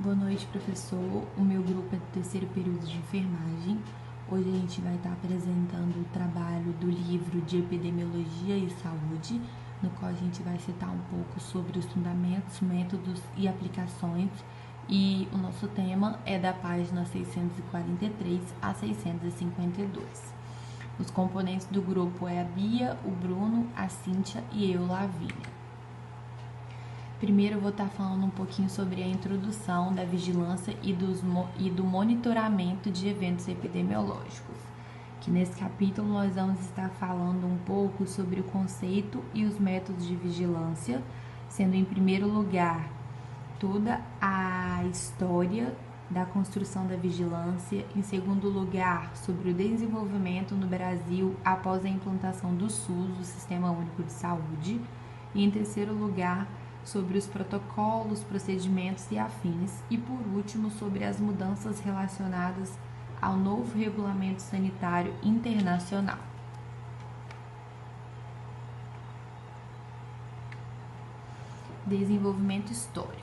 Boa noite, professor. O meu grupo é do terceiro período de enfermagem. Hoje a gente vai estar apresentando o trabalho do livro de Epidemiologia e Saúde, no qual a gente vai citar um pouco sobre os fundamentos, métodos e aplicações. E o nosso tema é da página 643 a 652. Os componentes do grupo é a Bia, o Bruno, a Cíntia e eu, Lavínia. Primeiro eu vou estar falando um pouquinho sobre a introdução da vigilância e do monitoramento de eventos epidemiológicos, que nesse capítulo nós vamos estar falando um pouco sobre o conceito e os métodos de vigilância, sendo em primeiro lugar toda a história da construção da vigilância, em segundo lugar sobre o desenvolvimento no Brasil após a implantação do SUS, o Sistema Único de Saúde, e em terceiro lugar sobre os protocolos, procedimentos e afins, e por último sobre as mudanças relacionadas ao novo Regulamento Sanitário Internacional. Desenvolvimento histórico.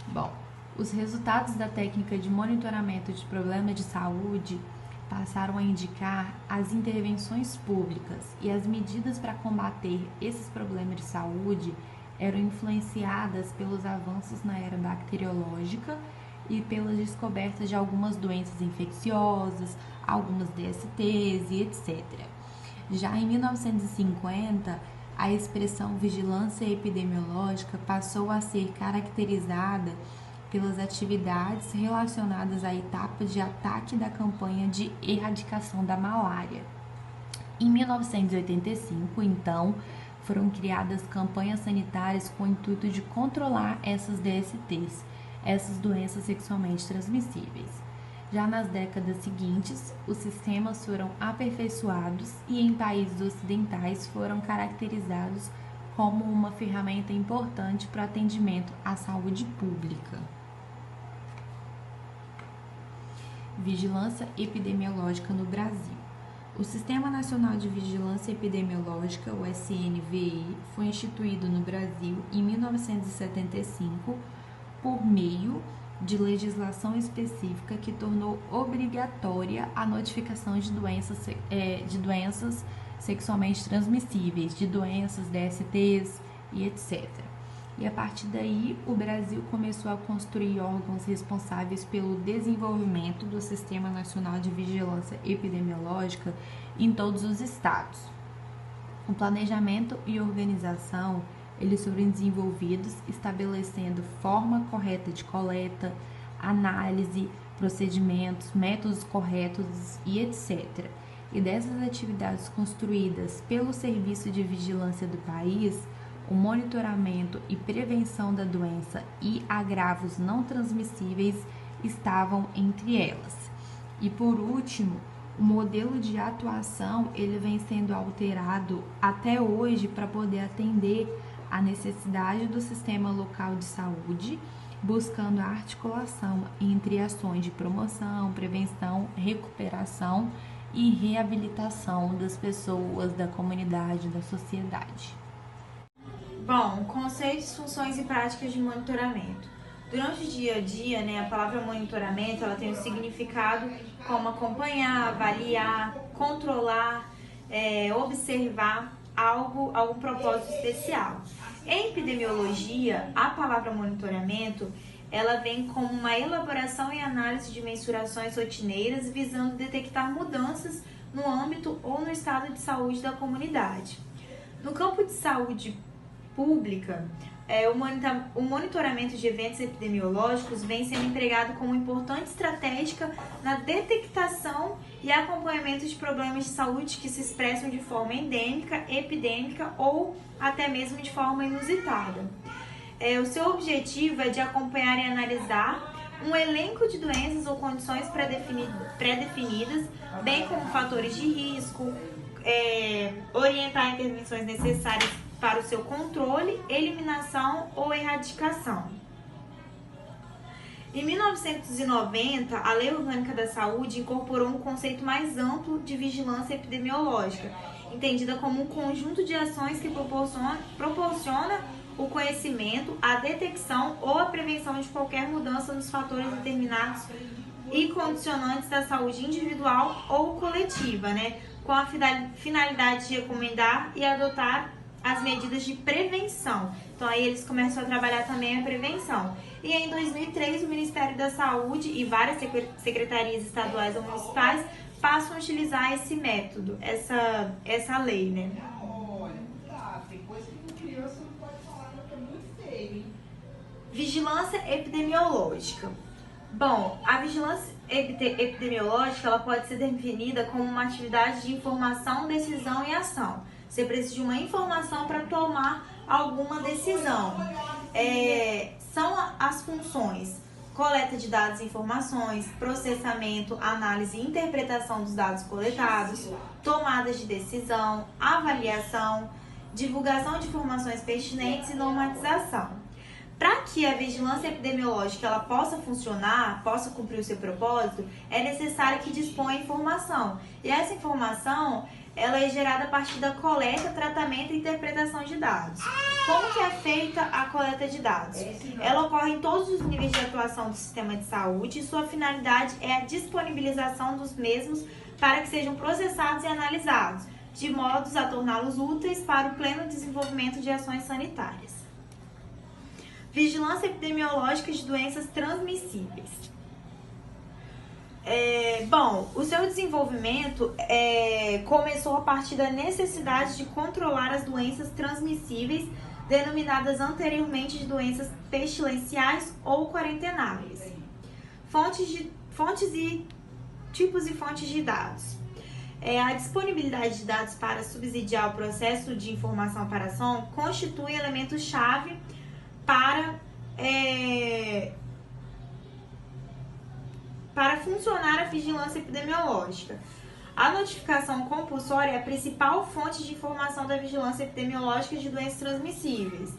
Bom, os resultados da técnica de monitoramento de problemas de saúde passaram a indicar as intervenções públicas e as medidas para combater esses problemas de saúde eram influenciadas pelos avanços na era bacteriológica e pelas descobertas de algumas doenças infecciosas, algumas DSTs e etc. Já em 1950, a expressão vigilância epidemiológica passou a ser caracterizada pelas atividades relacionadas à etapa de ataque da campanha de erradicação da malária. Em 1985, então, foram criadas campanhas sanitárias com o intuito de controlar essas DSTs, essas doenças sexualmente transmissíveis. Já nas décadas seguintes, os sistemas foram aperfeiçoados e em países ocidentais foram caracterizados como uma ferramenta importante para o atendimento à saúde pública. Vigilância epidemiológica no Brasil. O Sistema Nacional de Vigilância Epidemiológica, o SNVI, foi instituído no Brasil em 1975 por meio de legislação específica que tornou obrigatória a notificação de doenças sexualmente transmissíveis, de doenças DSTs e etc. E a partir daí, o Brasil começou a construir órgãos responsáveis pelo desenvolvimento do Sistema Nacional de Vigilância Epidemiológica em todos os estados. O planejamento e organização, eles foram desenvolvidos estabelecendo forma correta de coleta, análise, procedimentos, métodos corretos e etc. E dessas atividades construídas pelo Serviço de Vigilância do país, o monitoramento e prevenção da doença e agravos não transmissíveis estavam entre elas. E por último, o modelo de atuação ele vem sendo alterado até hoje para poder atender a necessidade do sistema local de saúde, buscando a articulação entre ações de promoção, prevenção, recuperação e reabilitação das pessoas, da comunidade, da sociedade. Bom, conceitos, funções e práticas de monitoramento. Durante o dia a dia, a palavra monitoramento ela tem um significado como acompanhar, avaliar, controlar, observar algum propósito especial. Em epidemiologia, a palavra monitoramento ela vem como uma elaboração e análise de mensurações rotineiras visando detectar mudanças no âmbito ou no estado de saúde da comunidade. No campo de saúde pública, o monitoramento de eventos epidemiológicos vem sendo empregado como importante estratégia na detectação e acompanhamento de problemas de saúde que se expressam de forma endêmica, epidêmica ou até mesmo de forma inusitada. O seu objetivo é de acompanhar e analisar um elenco de doenças ou condições pré-definidas, bem como fatores de risco, orientar intervenções necessárias para o seu controle, eliminação ou erradicação. Em 1990, a Lei Orgânica da Saúde incorporou um conceito mais amplo de vigilância epidemiológica, entendida como um conjunto de ações que proporciona o conhecimento, a detecção ou a prevenção de qualquer mudança nos fatores determinados e condicionantes da saúde individual ou coletiva, né? Com a finalidade de recomendar e adotar as medidas de prevenção. Então, aí eles começam a trabalhar também a prevenção. E em 2003, o Ministério da Saúde e várias secretarias estaduais ou municipais passam a utilizar esse método, essa lei, né? Olha, tem coisa que criança não pode falar, não, que é muito feio, hein? Vigilância epidemiológica. Bom, a vigilância epidemiológica ela pode ser definida como uma atividade de informação, decisão e ação. Você precisa de uma informação para tomar alguma decisão. São as funções: coleta de dados e informações, processamento, análise e interpretação dos dados coletados, tomadas de decisão, avaliação, divulgação de informações pertinentes e normatização. Para que a vigilância epidemiológica ela possa funcionar, possa cumprir o seu propósito, é necessário que disponha informação. E essa informação ela é gerada a partir da coleta, tratamento e interpretação de dados. Como que é feita a coleta de dados? Ela ocorre em todos os níveis de atuação do sistema de saúde e sua finalidade é a disponibilização dos mesmos para que sejam processados e analisados, de modo a torná-los úteis para o pleno desenvolvimento de ações sanitárias. Vigilância epidemiológica de doenças transmissíveis. Bom, o seu desenvolvimento começou a partir da necessidade de controlar as doenças transmissíveis, denominadas anteriormente de doenças pestilenciais ou quarentenárias. Fontes e tipos e fontes de dados. A disponibilidade de dados para subsidiar o processo de informação para ação constitui elemento-chave para funcionar a vigilância epidemiológica. A notificação compulsória é a principal fonte de informação da vigilância epidemiológica de doenças transmissíveis.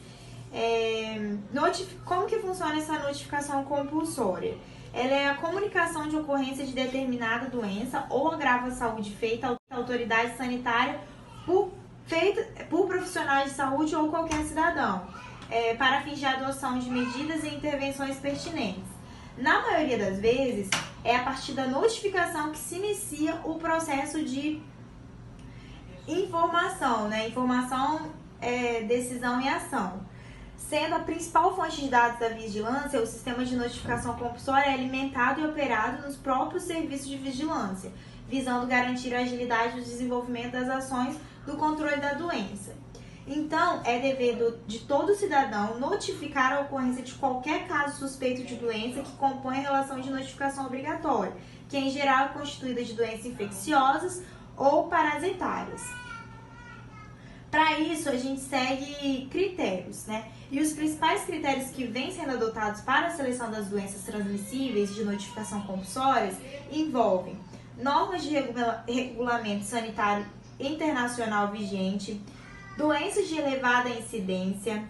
Como que funciona essa notificação compulsória? Ela é a comunicação de ocorrência de determinada doença ou agravo à saúde feita à autoridade sanitária por profissionais de saúde ou qualquer cidadão, para fins de adoção de medidas e intervenções pertinentes. Na maioria das vezes, é a partir da notificação que se inicia o processo de informação, né? Informação, decisão e ação. Sendo a principal fonte de dados da vigilância, o sistema de notificação compulsória é alimentado e operado nos próprios serviços de vigilância, visando garantir a agilidade do desenvolvimento das ações do controle da doença. Então, é dever de todo cidadão notificar a ocorrência de qualquer caso suspeito de doença que compõe a relação de notificação obrigatória, que em geral é constituída de doenças infecciosas ou parasitárias. Para isso, a gente segue critérios, né? E os principais critérios que vêm sendo adotados para a seleção das doenças transmissíveis de notificação compulsórias envolvem normas de regulamento sanitário internacional vigente, doenças de elevada incidência,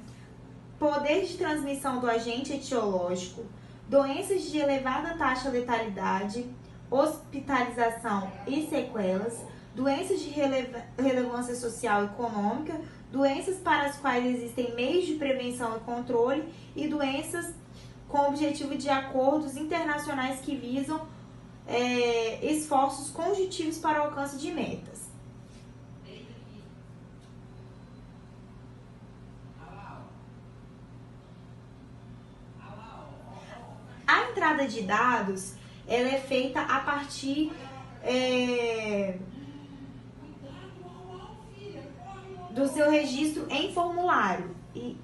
poder de transmissão do agente etiológico, doenças de elevada taxa de letalidade, hospitalização e sequelas, doenças de relevância social e econômica, doenças para as quais existem meios de prevenção e controle e doenças com objetivo de acordos internacionais que visam esforços conjuntivos para o alcance de metas. A entrada de dados ela é feita a partir do seu registro em formulário. E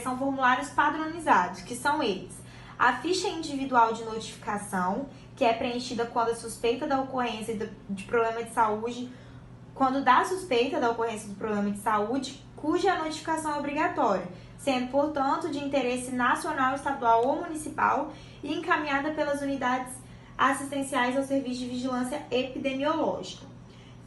são formulários padronizados, que são eles: a ficha individual de notificação, que é preenchida quando a suspeita da ocorrência de problema de saúde, quando dá suspeita da ocorrência do problema de saúde, cuja notificação é obrigatória, sendo, portanto, de interesse nacional, estadual ou municipal e encaminhada pelas unidades assistenciais ao Serviço de Vigilância Epidemiológica.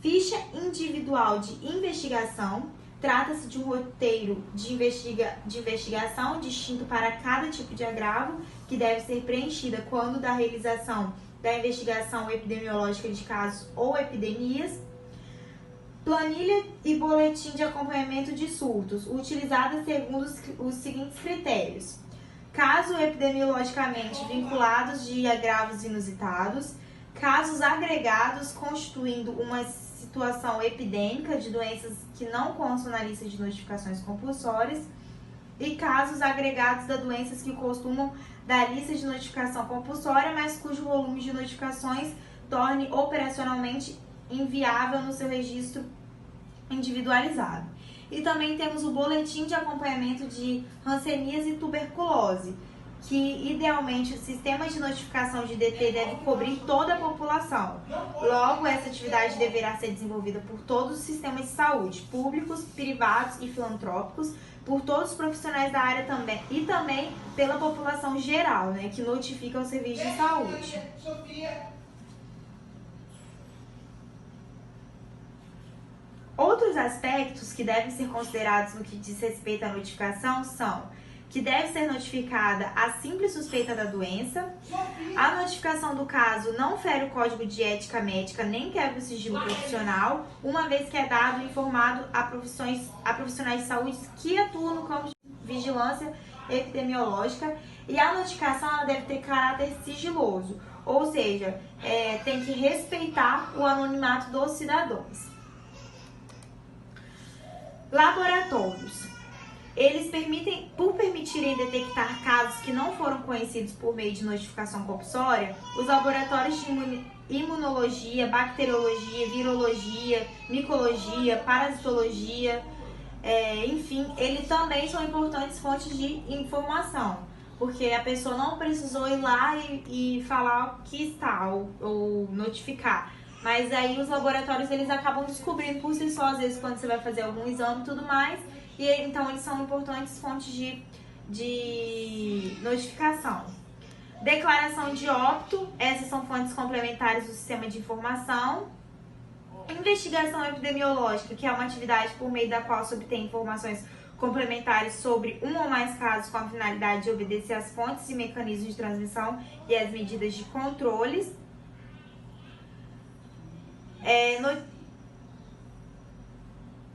Ficha individual de investigação. Trata-se de um roteiro de investigação distinto para cada tipo de agravo, que deve ser preenchida quando da realização da investigação epidemiológica de casos ou epidemias. Planilha e boletim de acompanhamento de surtos, utilizadas segundo os seguintes critérios: caso epidemiologicamente vinculados de agravos inusitados, casos agregados constituindo uma situação epidêmica de doenças que não constam na lista de notificações compulsórias e casos agregados de doenças que costumam da lista de notificação compulsória, mas cujo volume de notificações torne operacionalmente inviável no seu registro individualizado. E também temos o boletim de acompanhamento de hanseníase e tuberculose, que idealmente o sistema de notificação de DT deve cobrir toda a população. Logo, essa atividade deverá ser desenvolvida por todos os sistemas de saúde, públicos, privados e filantrópicos, por todos os profissionais da área também, e também pela população geral, né, que notifica o serviço de saúde. Outros aspectos que devem ser considerados no que diz respeito à notificação são que deve ser notificada a simples suspeita da doença, a notificação do caso não fere o Código de Ética Médica nem quebra o sigilo profissional, uma vez que é dado e informado a profissionais de saúde que atuam no campo de vigilância epidemiológica, e a notificação ela deve ter caráter sigiloso, ou seja, tem que respeitar o anonimato dos cidadãos. Laboratórios. Eles permitirem detectar casos que não foram conhecidos por meio de notificação compulsória, os laboratórios de imunologia, bacteriologia, virologia, micologia, parasitologia, enfim, eles também são importantes fontes de informação, porque a pessoa não precisou ir lá e falar que está ou notificar. Mas aí os laboratórios eles acabam descobrindo por si só, às vezes quando você vai fazer algum exame e tudo mais, e então eles são importantes fontes de notificação. Declaração de óbito, essas são fontes complementares do sistema de informação. Investigação epidemiológica, que é uma atividade por meio da qual se obtém informações complementares sobre um ou mais casos com a finalidade de obedecer às fontes e mecanismos de transmissão e às medidas de controles.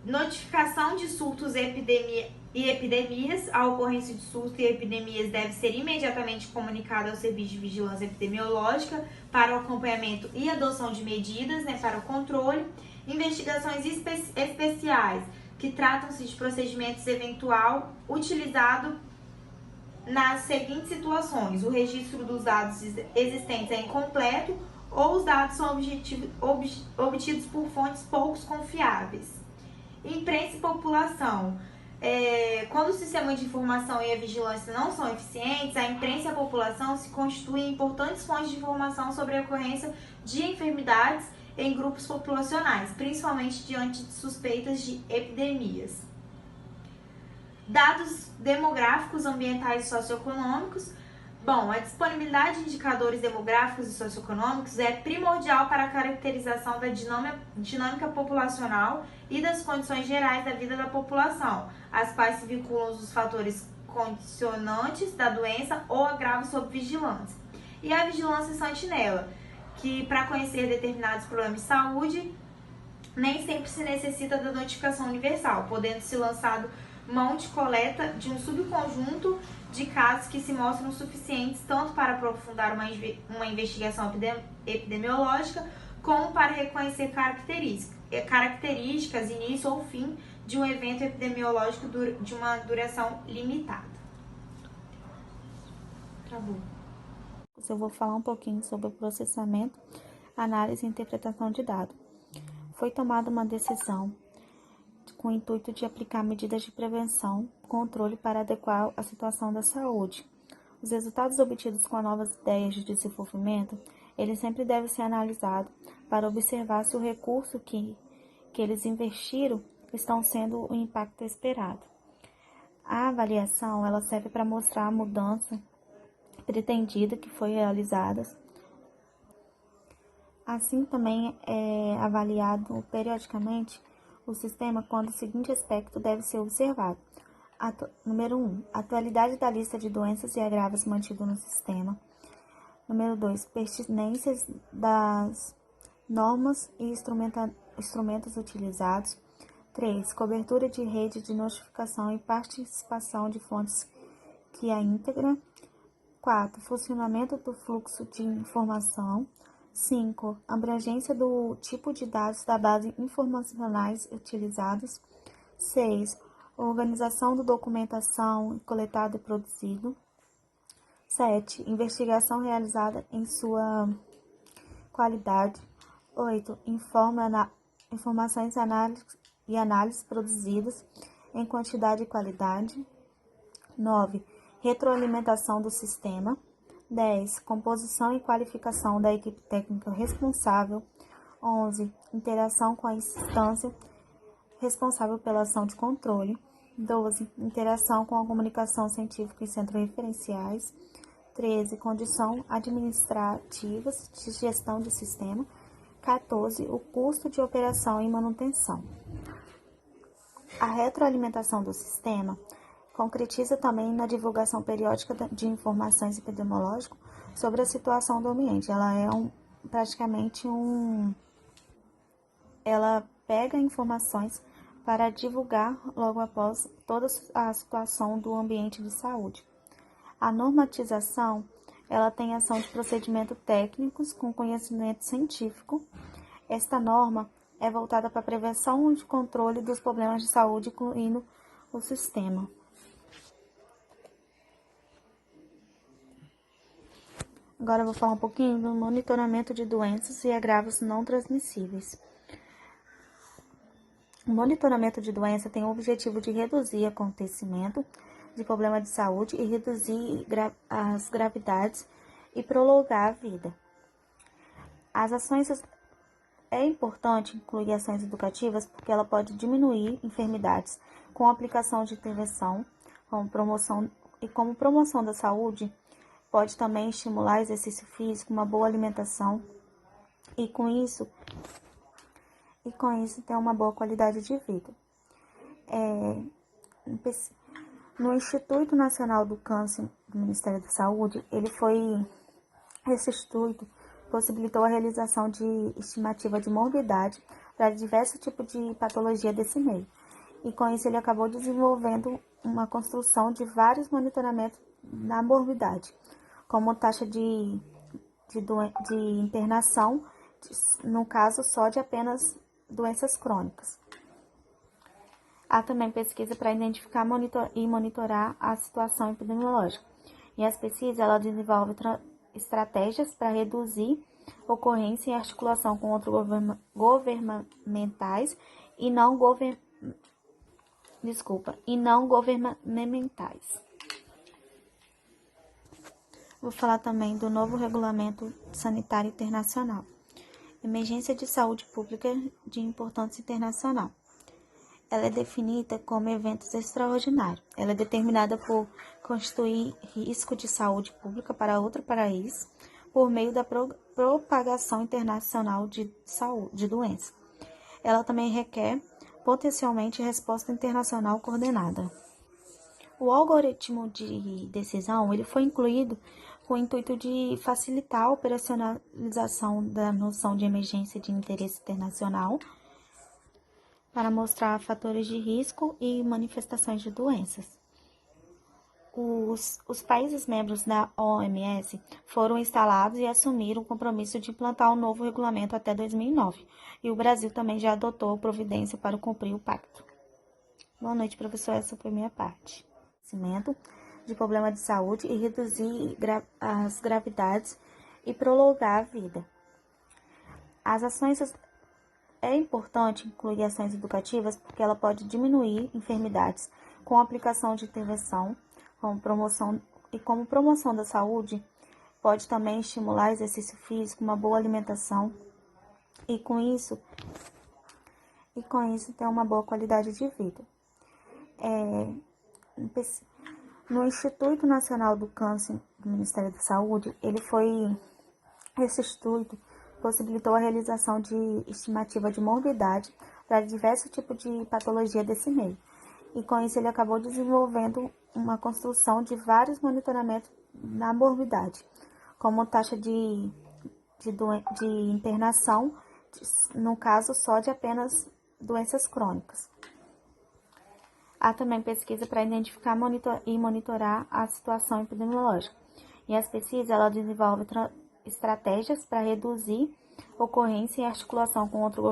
Notificação de surtos e epidemias. A ocorrência de surtos e epidemias deve ser imediatamente comunicada ao Serviço de Vigilância Epidemiológica para o acompanhamento e adoção de medidas, para o controle. Investigações especiais, que tratam-se de procedimentos eventual utilizado nas seguintes situações: o registro dos dados existentes é incompleto ou os dados são obtidos por fontes pouco confiáveis. Imprensa e população. Quando o sistema de informação e a vigilância não são eficientes, a imprensa e a população se constituem importantes fontes de informação sobre a ocorrência de enfermidades em grupos populacionais, principalmente diante de suspeitas de epidemias. Dados demográficos, ambientais e socioeconômicos. Bom, a disponibilidade de indicadores demográficos e socioeconômicos é primordial para a caracterização da dinâmica populacional e das condições gerais da vida da população, às quais se vinculam os fatores condicionantes da doença ou agravos sob vigilância. E a vigilância sentinela, que para conhecer determinados problemas de saúde, nem sempre se necessita da notificação universal, podendo ser lançado mão de coleta de um subconjunto de casos que se mostram suficientes tanto para aprofundar uma investigação epidemiológica, como para reconhecer características, início ou fim de um evento epidemiológico de uma duração limitada. Acabou. Eu vou falar um pouquinho sobre o processamento, análise e interpretação de dados. Foi tomada uma decisão com o intuito de aplicar medidas de prevenção, controle para adequar a situação da saúde. Os resultados obtidos com as novas ideias de desenvolvimento, eles sempre devem ser analisados para observar se o recurso que eles investiram estão sendo o impacto esperado. A avaliação, ela serve para mostrar a mudança pretendida que foi realizada. Assim também é avaliado periodicamente o sistema quando o seguinte aspecto deve ser observado. Número 1. Atualidade da lista de doenças e agravos mantido no sistema. Número 2. Pertinências normas e instrumentos utilizados. 3. Cobertura de rede de notificação e participação de fontes que a integram. 4. Funcionamento do fluxo de informação. 5. Abrangência do tipo de dados da base informacionais utilizados. 6. Organização da documentação coletada e produzido. 7. Investigação realizada em sua qualidade. 8. Informações e análises produzidas em quantidade e qualidade. 9. Retroalimentação do sistema. 10. Composição e qualificação da equipe técnica responsável. 11. Interação com a instância responsável pela ação de controle. 12. Interação com a comunicação científica e centros referenciais. 13. Condição administrativas de gestão de sistema. 14. O custo de operação e manutenção. A retroalimentação do sistema concretiza também na divulgação periódica de informações epidemiológicas sobre a situação do ambiente. Ela é ela pega informações para divulgar logo após toda a situação do ambiente de saúde. A normatização, ela tem ação de procedimentos técnicos com conhecimento científico. Esta norma é voltada para a prevenção e controle dos problemas de saúde, incluindo o sistema. Agora eu vou falar um pouquinho do monitoramento de doenças e agravos não transmissíveis. O monitoramento de doença tem o objetivo de reduzir o acontecimento de problemas de saúde e reduzir as gravidades e prolongar a vida. É importante incluir ações educativas porque ela pode diminuir enfermidades com a aplicação de intervenção, como promoção da saúde, pode também estimular exercício físico, uma boa alimentação e com isso ter uma boa qualidade de vida. No Instituto Nacional do Câncer do Ministério da Saúde, esse instituto possibilitou a realização de estimativa de morbidade para diversos tipos de patologia desse meio. E com isso ele acabou desenvolvendo uma construção de vários monitoramentos da morbidade, como taxa de internação, no caso só de apenas doenças crônicas. Há também pesquisa para identificar e monitorar a situação epidemiológica. E as pesquisas ela desenvolvem estratégias para reduzir ocorrência em articulação com outros governamentais e não governamentais. Vou falar também do novo Regulamento Sanitário Internacional. Emergência de saúde pública de importância internacional. Ela é definida como eventos extraordinários. Ela é determinada por constituir risco de saúde pública para outro país por meio da propagação internacional de doença. Ela também requer potencialmente resposta internacional coordenada. O algoritmo de decisão ele foi incluído com o intuito de facilitar a operacionalização da noção de emergência de interesse internacional para mostrar fatores de risco e manifestações de doenças. Os países membros da OMS foram instalados e assumiram o compromisso de implantar um novo regulamento até 2009, e o Brasil também já adotou providência para cumprir o pacto. Boa noite, professor. Essa foi a minha parte. De problema de saúde e reduzir as gravidades e prolongar a vida. É importante incluir ações educativas porque ela pode diminuir enfermidades com a aplicação de intervenção, como promoção da saúde, pode também estimular exercício físico, uma boa alimentação e com isso ter uma boa qualidade de vida. No Instituto Nacional do Câncer do Ministério da Saúde, esse instituto possibilitou a realização de estimativa de morbidade para diversos tipos de patologia desse meio. E com isso ele acabou desenvolvendo uma construção de vários monitoramentos da morbidade, como taxa de internação, no caso só de apenas doenças crônicas. Há também pesquisa para identificar e monitorar a situação epidemiológica. E as pesquisas, ela desenvolve estratégias para reduzir ocorrência e articulação com outros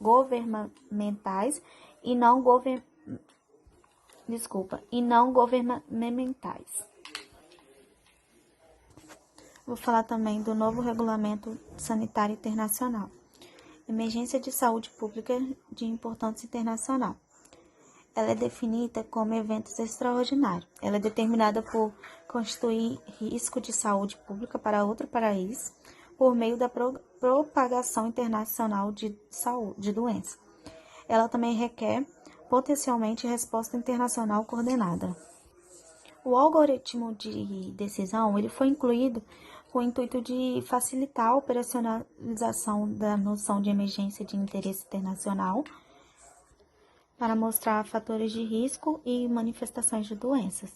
governamentais e não governamentais. Vou falar também do novo Regulamento Sanitário Internacional. Emergência de saúde pública de importância internacional. Ela é definida como eventos extraordinários. Ela é determinada por constituir risco de saúde pública para outro país por meio da propagação internacional de doença. Ela também requer potencialmente resposta internacional coordenada. O algoritmo de decisão ele foi incluído com o intuito de facilitar a operacionalização da noção de emergência de interesse internacional para mostrar fatores de risco e manifestações de doenças.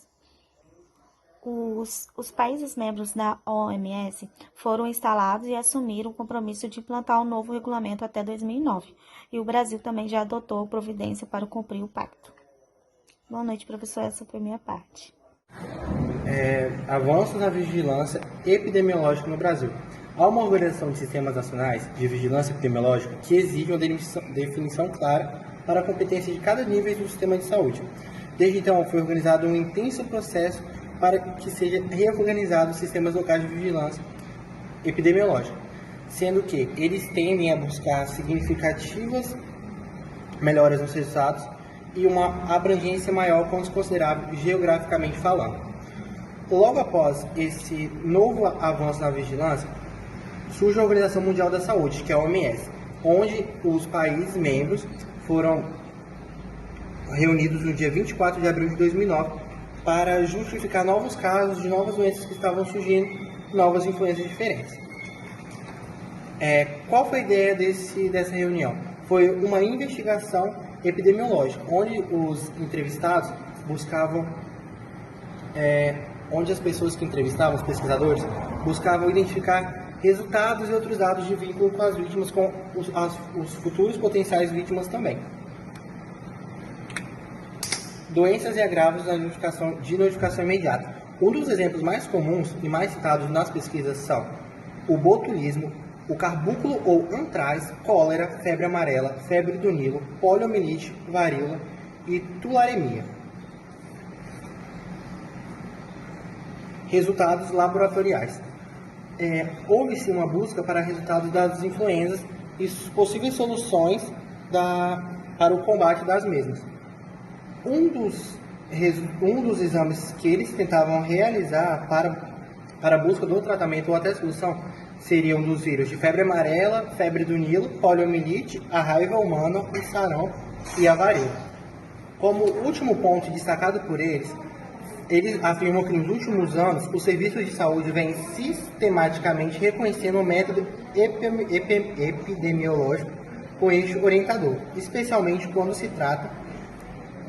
Os países membros da OMS foram instalados e assumiram o compromisso de implantar um novo regulamento até 2009, e o Brasil também já adotou providência para cumprir o pacto. Boa noite, professor. Essa foi a minha parte. Avanços na vigilância epidemiológica no Brasil. Há uma organização de sistemas nacionais de vigilância epidemiológica que exige uma definição clara para a competência de cada nível do sistema de saúde. Desde então, foi organizado um intenso processo para que seja reorganizado os sistemas locais de vigilância epidemiológica, sendo que eles tendem a buscar significativas melhoras nos resultados e uma abrangência maior quando se considerar geograficamente falando. Logo após esse novo avanço na vigilância, surge a Organização Mundial da Saúde, que é a OMS, onde os países membros foram reunidos no dia 24 de abril de 2009 para justificar novos casos de novas doenças que estavam surgindo, novas influências diferentes. Qual foi a ideia dessa reunião? Foi uma investigação epidemiológica, onde os entrevistados buscavam, onde as pessoas que entrevistavam, os pesquisadores, buscavam identificar resultados e outros dados de vínculo com as vítimas, com os futuros potenciais vítimas também. Doenças e agravos de notificação imediata. Um dos exemplos mais comuns e mais citados nas pesquisas são o botulismo, o carbúnculo ou antraz, cólera, febre amarela, febre do Nilo, poliomielite, varíola e tularemia. Resultados laboratoriais. Houve-se uma busca para resultados das influenzas e possíveis soluções para o combate das mesmas. Um dos exames que eles tentavam realizar para a busca do tratamento ou até solução seriam dos vírus de febre amarela, febre do Nilo, poliomielite, a raiva humana, o sarampo e a varíola. Como último ponto destacado por eles afirmam que nos últimos anos os serviços de saúde vêm sistematicamente reconhecendo o método epidemiológico com eixo orientador, especialmente quando se trata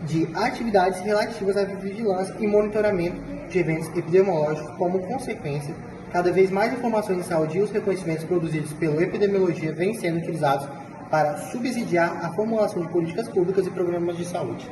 de atividades relativas à vigilância e monitoramento de eventos epidemiológicos. Como consequência, cada vez mais informações de saúde e os reconhecimentos produzidos pela epidemiologia vêm sendo utilizados para subsidiar a formulação de políticas públicas e programas de saúde.